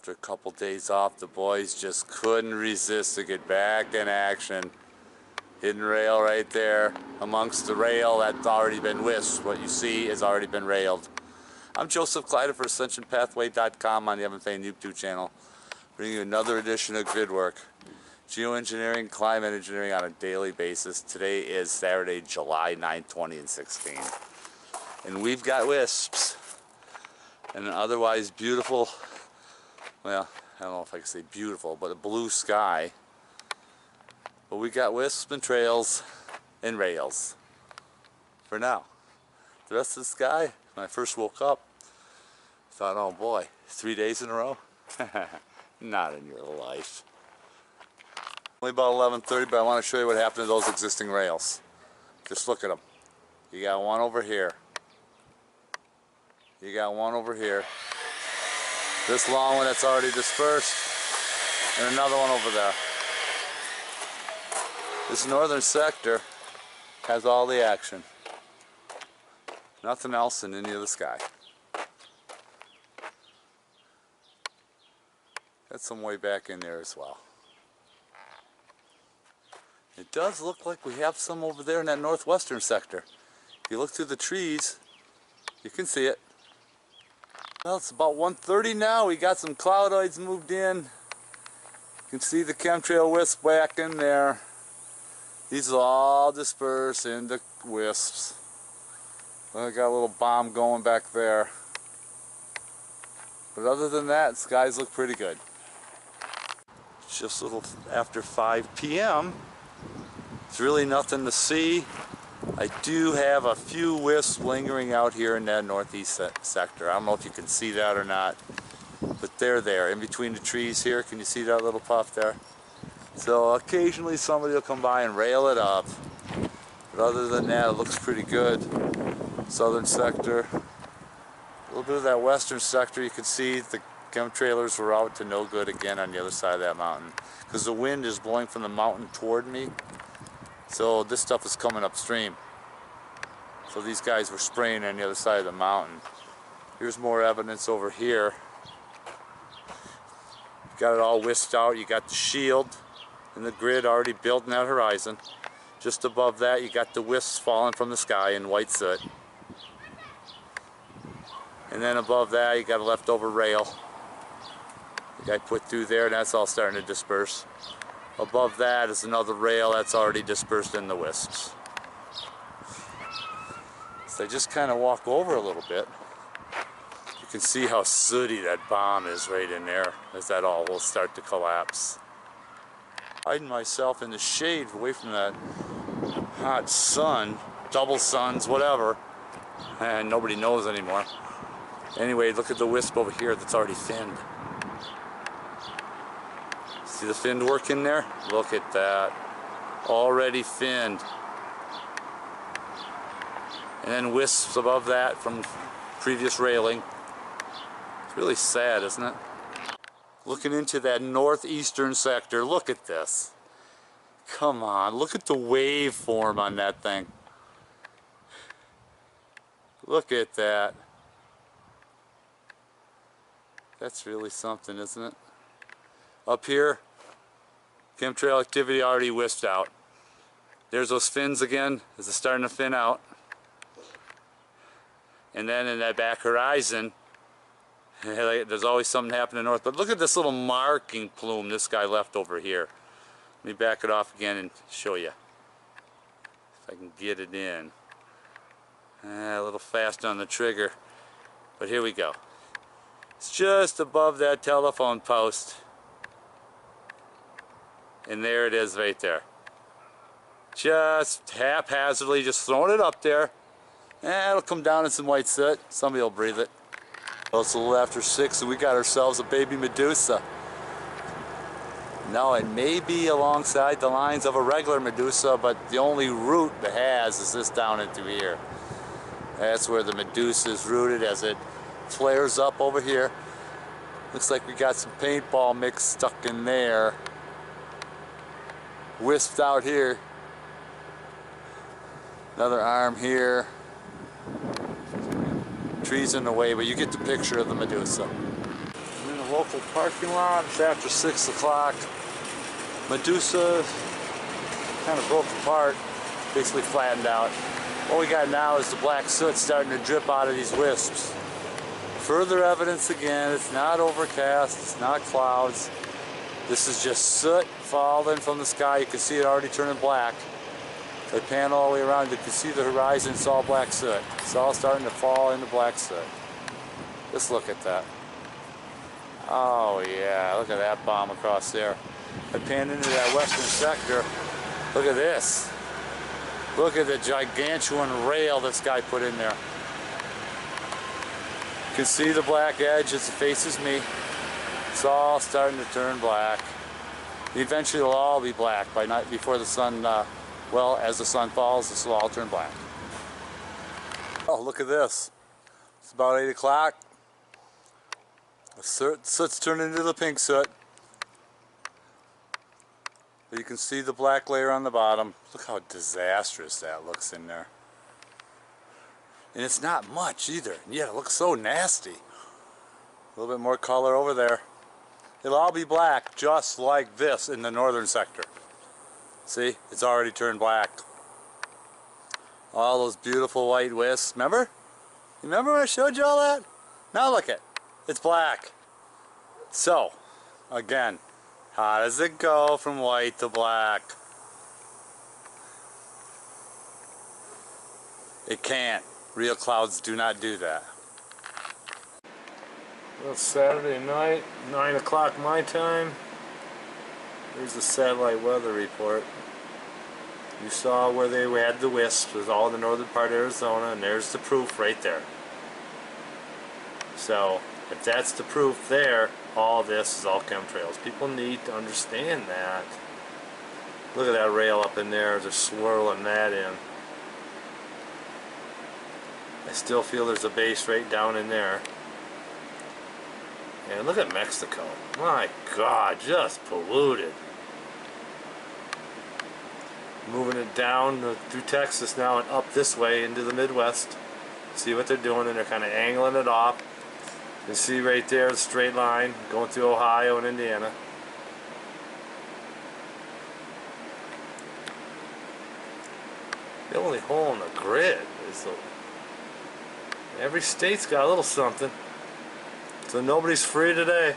After a couple days off, the boys just couldn't resist to get back in action. Hidden rail right there amongst the rail that's already been whisked. What you see has already been railed. I'm Joseph Kleider for AscensionPathway.com on the Evan Payne YouTube channel, bringing you another edition of Gridwork, geoengineering, climate engineering on a daily basis. Today is Saturday, July 9, 2016, and we've got wisps and an otherwise beautiful, well, I don't know if I can say beautiful, but a blue sky. But we got wisps and trails and rails for now. The rest of the sky, when I first woke up, I thought, oh boy, 3 days in a row? Not in your life. Only about 11:30, but I want to show you what happened to those existing rails. Just look at them. You got one over here. You got one over here. This long one that's already dispersed, and another one over there. This northern sector has all the action. Nothing else in any of the sky. Got some way back in there as well. It does look like we have some over there in that northwestern sector. If you look through the trees, you can see it. Well, it's about 1:30 now. We got some cloudoids moved in. You can see the chemtrail wisp back in there. These will all disperse into wisps. I got a little bomb going back there. But other than that, skies look pretty good. It's just a little after 5 p.m. There's really nothing to see. I do have a few wisps lingering out here in that northeast sector. I don't know if you can see that or not, but they're there in between the trees here. Can you see that little puff there? So occasionally somebody will come by and rail it up, but other than that, it looks pretty good. Southern sector, a little bit of that western sector. You can see the chemtrailers were out to no good again on the other side of that mountain, because the wind is blowing from the mountain toward me. So this stuff is coming upstream. So these guys were spraying on the other side of the mountain. Here's more evidence over here. Got it all whisked out. You got the shield and the grid already built in that horizon. Just above that, you got the wisps falling from the sky in white soot. And then above that, you got a leftover rail. The guy put through there, and that's all starting to disperse. Above that is another rail that's already dispersed in the wisps. So I just kind of walk over a little bit. You can see how sooty that bomb is right in there as that all will start to collapse. Hiding myself in the shade away from that hot sun, double suns, whatever, and nobody knows anymore. Anyway, look at the wisp over here that's already thinned. See the finned work in there? Look at that. Already thinned. And then wisps above that from previous railing. It's really sad, isn't it? Looking into that northeastern sector, look at this. Come on, look at the waveform on that thing. Look at that. That's really something, isn't it? Up here, chemtrail activity already wisped out. There's those fins again, as it's starting to fin out. And then in that back horizon, there's always something happening north. But look at this little marking plume this guy left over here. Let me back it off again and show you. If I can get it in. A little fast on the trigger. But here we go. It's just above that telephone post. And there it is right there. Just haphazardly just throwing it up there. It'll come down in some white soot. Somebody will breathe it. Well, it's a little after 6 and we got ourselves a baby Medusa. Now it may be alongside the lines of a regular Medusa, but the only route it has is this down into here. That's where the Medusa is rooted as it flares up over here. Looks like we got some paintball mix stuck in there. Wisped out here. Another arm here. Trees in the way, but you get the picture of the Medusa. I'm in a local parking lot. It's after 6 o'clock. Medusa kind of broke apart, basically flattened out. What we got now is the black soot starting to drip out of these wisps. Further evidence again, it's not overcast, it's not clouds. This is just soot falling from the sky. You can see it already turning black. If I pan all the way around, you can see the horizon, it's all black soot. It's all starting to fall into black soot. Just look at that. Oh yeah, look at that bomb across there. I pan into that western sector. Look at this. Look at the gigantuan rail this guy put in there. You can see the black edge as it faces me. It's all starting to turn black. Eventually it'll all be black by night before the sun, well, as the sun falls, this will all turn black. Oh, look at this. It's about 8 o'clock. The soot's turned into the pink soot. You can see the black layer on the bottom. Look how disastrous that looks in there. And it's not much either. Yeah, it looks so nasty. A little bit more color over there. It'll all be black just like this in the northern sector. See, it's already turned black. All those beautiful white wisps. Remember? You remember when I showed you all that? Now look it. It's black. So, again, how does it go from white to black? It can't. Real clouds do not do that. Well, it's Saturday night, 9 o'clock my time. There's the satellite weather report. You saw where they had the wisps. It was all in the northern part of Arizona, and there's the proof right there. So, if that's the proof there, all this is all chemtrails. People need to understand that. Look at that rail up in there, they're swirling that in. I still feel there's a base right down in there. And look at Mexico. My God, just polluted. Moving it down through Texas now and up this way into the Midwest. See what they're doing, and they're kind of angling it off. You can see right there the straight line going through Ohio and Indiana. The only hole in the grid is every state's got a little something. So nobody's free today.